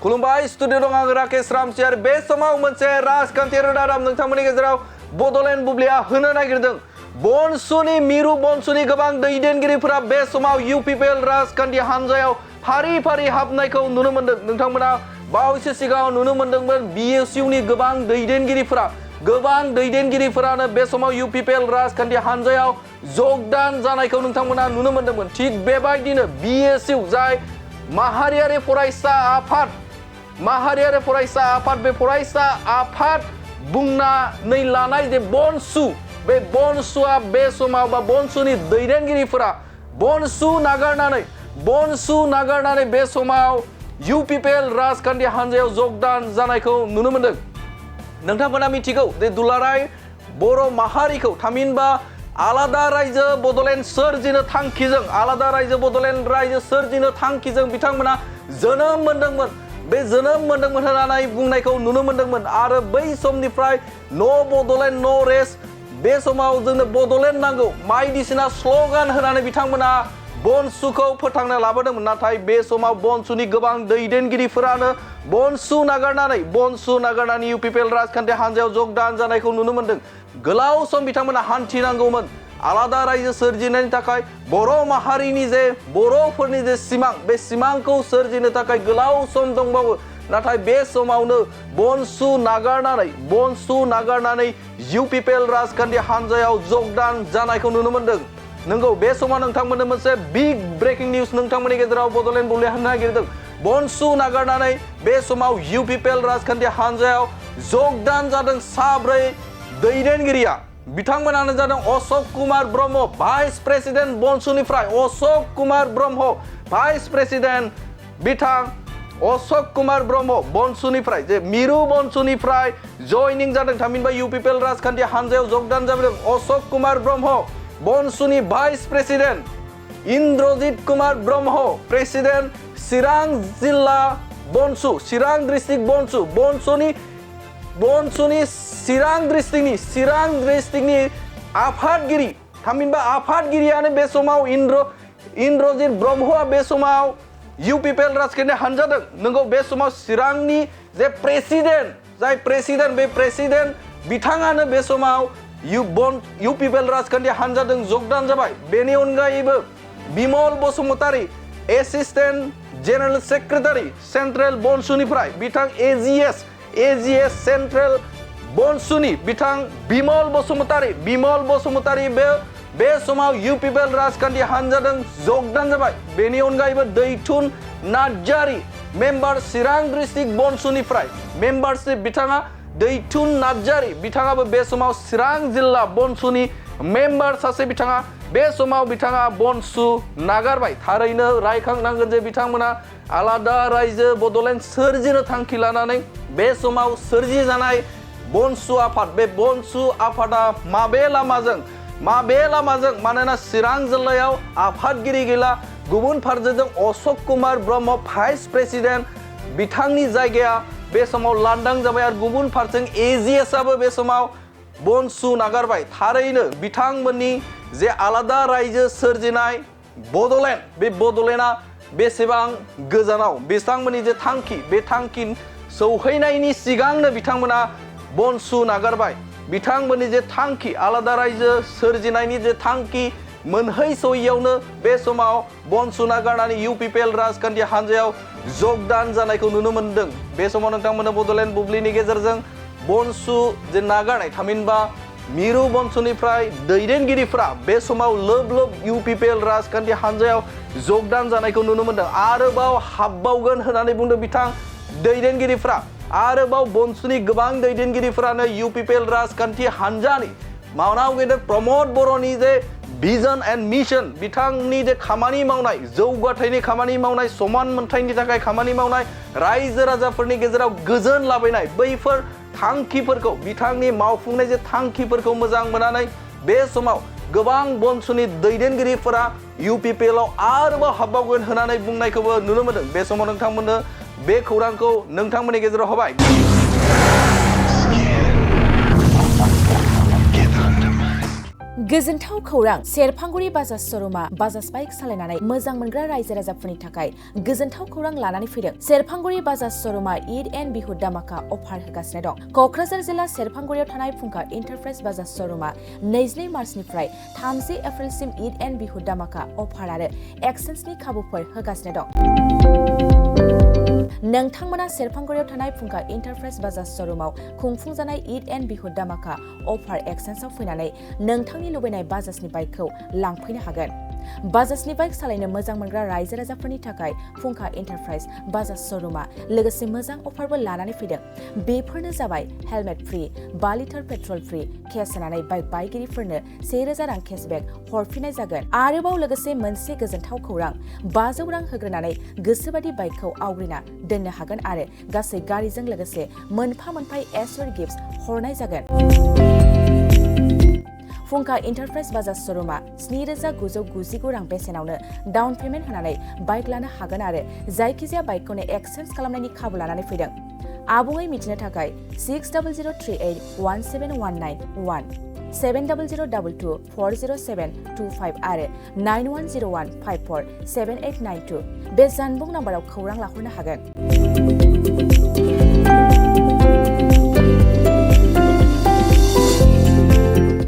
खुलुमबाय स्टुडिअ दं आं राकेश रामसियार बे समाव मोनसे राजखान्थियारि रादाब नोंथांमोननि गेजेराव बड'लेण्ड बुब्लिया होनो नागिरदों बनसुनि मिरु बनसुनि गोबां दैदेनगिरिफोरा बे समाव इउपिपिएल राजखान्थि हान्जायाव फारि फारि हाबनायखौ नुनो मोन्दों नोंथांमोना बावैसो सिगाङाव नुनो मोन्दोंमोन बिएसइउनि गोबां दैदेनगिरिफोरानो बे समाव इउपिपिएल राजखान्थि हान्जायाव जगदान जानायखौ नोंथांमोना नुनो मोन्दोंमोन थिग बेबायदिनो बिएसइउ जाय माहारियारि फरायसा आफाद बे फरायसा आफाद बुंनानै लानाय जे बनसु बे बनसुआ बे समाव बा बनसुनि दैदेनगिरिफोरा बनसु नागारनानै बे समाव इउपिपिएल राजखान्थि हान्जायाव जगदान जानायखौ नुनो मोन्दों नोंथांमोना मिथिगौ जे दुलाराय बर' माहारिखौ थामहिनबा आलादा रायजो बड'लेण्ड सोरजिनो थांखिजों बिथांमोना जोनोम मोन्दोंमोन होननानै बुंनायखौ नुनो मोन्दोंमोन आरो बै समनिफ्राय नो बड'लेण्ड नो रेस्ट बे समाव जोंनो बड'लेण्ड नांगौ बायदिसिना स्ल'गान होनानै बिथांमोना बनसुखौ फोथांना लाबोदोंमोन नाथाय बे समाव बनसुनि गोबां दैदेनगिरिफोरानो बनसु नागारनानै इउपिपिएल राजखान्थि हान्जायाव जगदान जानायखौ नुनो मोन्दों गोलाव सम बिथांमोना हान्थिनांगौमोन आलादा रायजो सोरजिनायनि थाखाय बर'फोरनि जे सिमां बे सिमांखौ सोरजिनो थाखाय गोलाव सम दंबावो नाथाय बे समावनो बनसु नागारनानै इउपिपिएल राजखान्थि हान्जायाव जगदान जानायखौ नुनो मोन्दों नंगौ बे समाव नोंथांमोननो मोनसे बिग ब्रेकिं निउस नोंथांमोननि गेजेराव बड'लेण्ड बुब्लिया होनो नागिरदों बनसु नागारनानै बे समाव इउपिपिएल राजखान्थि हान्जायाव जगदान जादों साब्रै दैदेनगिरिया बिथांमोनानो जादों अशोक कुमार ब्रह्म भाइस प्रेसिडेन्ट बनसुनिफ्राय अशोक कुमार ब्रह्म भाइस प्रेसिडेन्ट बिथां अशोक कुमार ब्रह्म बनसुनिफ्राय जे मिरु बनसुनिफ्राय जयनिं जादों थामहिनबा इउपिपिएल राजखान्थि हान्जायाव जगदान जादों अशोक कुमार ब्रह्म बनसुनि vice president Indrajit Kumar Brahma president Chirang जिल्ला बनसु चिरां डिस्ट्रिक्ट बनसुनि चिरां डिस्ट्रिक्टनि आफादगिरि थामहिनबा आफादगिरियानो बे समाव इन्द्रजित ब्रह्मआ बे समाव इउपिपिएल राजखान्थि हान्जादों नंगौ बे समाव चिरांनि जे प्रेसिडेन्ट बिथाङानो बे समाव इउपिपिएल राजखान्थि हान्जादों जगदान जाबाय बेनि अनगायैबो Bimal Basumatary assistant general secretary central बनसुनिफ्राय बिथां एजिएस सेन्ट्रेल बनसुनि बिथां बिमल बसुमतारी बे समाव इउपिपिएल राजखान्थि हान्जादों जगदान जाबाय बेनि अनगायैबो दैथुन नार्जारि मेम्बार चिरां डिस्ट्रिक्ट बनसुनिफ्राय मेम्बारशिप बिथाङा दैथुन नार्जारि बिथाङाबो बे समाव चिरां जिल्ला बनसुनि मेम्बार सासे बिथाङा बे समाव बिथाङा बनसु नागारबाय थारैनो रायखांनांगोन जे बिथांमोना आलादा रायजो बड'लेण्ड सोरजिनो थांखि लानानै बे समाव सोरजिजानाय बनसु आफाद बे बनसु आफादा माबे लामाजों मानोना चिरां जिल्लायाव आफादगिरि गैला गुबुन फारसेजों अशोक कुमार ब्रह्म भाइस प्रेसिडेन्ट बिथांनि जायगाया बे समाव लांदां जाबाय आरो गुबुन फारसेजों एजिएसआबो बे समाव बनसु नागारबाय थारैनो बिथांमोननि जे आलादा रायजो सोरजिनाय बड'लेण्ड बे बड'लेण्डआ बेसेबां गोजानाव बिथांमोननि जे थांखि बे थांखि सौहैनायनि सिगांनो बिथांमोना बनसु नागारबाय बिथांमोननि जे थांखि आलादा रायजो सोरजिनायनि जे थांखि मोनहैस'यैयावनो बे समाव बनसु नागारनानै इउपिपिएल राजखान्थि हान्जायाव जगदान जानायखौ नुनो मोन्दों बे समाव नोंथांमोना बड'लेण्ड बुब्लिनि गेजेरजों बनसु जे नागारनाय थामहिनबा मिरु बनसुनिफ्राय दैदेनगिरिफ्रा बे समाव लोब इउपिपिएल राजखान्थि हान्जायाव जगदान जानायखौ नुनो मोन्दों आरोबाव हाबबावगोन होननानै बुंदों बिथां दैदेनगिरिफ्रा आरोबाव बनसुनि गोबां दैदेनगिरिफोरानो इउपिपिएल राजखान्थि हान्जानि मावनाव गेदेर प्रमद बर'नि जे भिजन एन्ड मिशन बिथांनि जे खामानि मावनाय जौगाथायनि खामानि मावनाय समान मोनथायनि थाखाय खामानि मावनाय रायजो राजाफोरनि गेजेराव गोजोन लाबोनाय बैफोर थांखिफोरखौ बिथांनि मावफुंनाय जे थांखिफोरखौ मोजां मोननानै बे समाव गोबां बनसुनि दैदेनगिरिफोरा इउपिपिएलआव आरोबाव हाबबावगोन होननानै बुंनायखौबो नुनो मोन्दों बे समाव नोंथांमोननो बे खौरांखौ नोंथांमोननि गेजेराव होबाय गोजोनथाव खौरां सेरफांगुरि बाजाज श'रुमा बाजाज बाइक सालायनानै मोजां मोनग्रा रायजो राजाफोरनि थाखाय गोजोनथाव खौरां लानानै फैदों। सेरफांगुरि बाजाज श'रुमा ईद एन्ड बिहु दामाका अफार होगासिनो दं। क'क्राझार जिल्ला सेरफांगुरियाव थानाय फुंखा एन्टारप्राइज बाजाज श'रुमा 22 मार्चनिफ्राय 30 एप्रिलसिम ईद एन्ड बिहु दामाका अफार आरो एक्सेन्सनि खाबुफोर होगासिनो दं। नोंथांमोना सेरफांगुरियाव थानाय फुंखा एन्टारप्राइज बाजाज श'रुमाव खुंफुंजानाय ईद एन्ड बिहु दामाका अफार एक्सेन्सआव फैनानै नोंथांनि लुबैनाय बाजाजनि बाइकखौ लांफैनो हागोन। बाजाजनि बाइक सालायनो मोजां मोनग्रा रायजो राजाफोरनि थाखाय फुंखा एन्टारप्राइज बाजाज श'रुमा लोगोसे मोजां अफारबो लानानै फैदों। बेफोरनो जाबाय helmet free, 5 litre petrol free, case होनानै बाइक बायगिरिफोरनो 1000 रां केसबेक हरफिननाय जागोन। आरोबाव लोगोसे मोनसे गोजोनथाव खौरां, 500 रां होग्रोनानै गोसोबादि बाइकखौ आवग्रिना दोननो हागोन आरो गासै गारिजों लोगोसे मोनफा एसर गिफ्ट हरनाय जागोन। फुंखा एन्टारप्राइज बाजाज श'रुमा 7999 रां बेसेनावनो डाउन पेमेन्ट होनानै बाइक लानो हागोन आरो जायखिजाया बाइकखौनो एक्सचेन्ज खालामनायनि खाबु लानानै फैदों। आबुङै मिथिनो थाखाय 6003817191 7002240725 आरो 9101547892 बे जानबुं नाम्बाराव खौरां लाहरनो हागोन।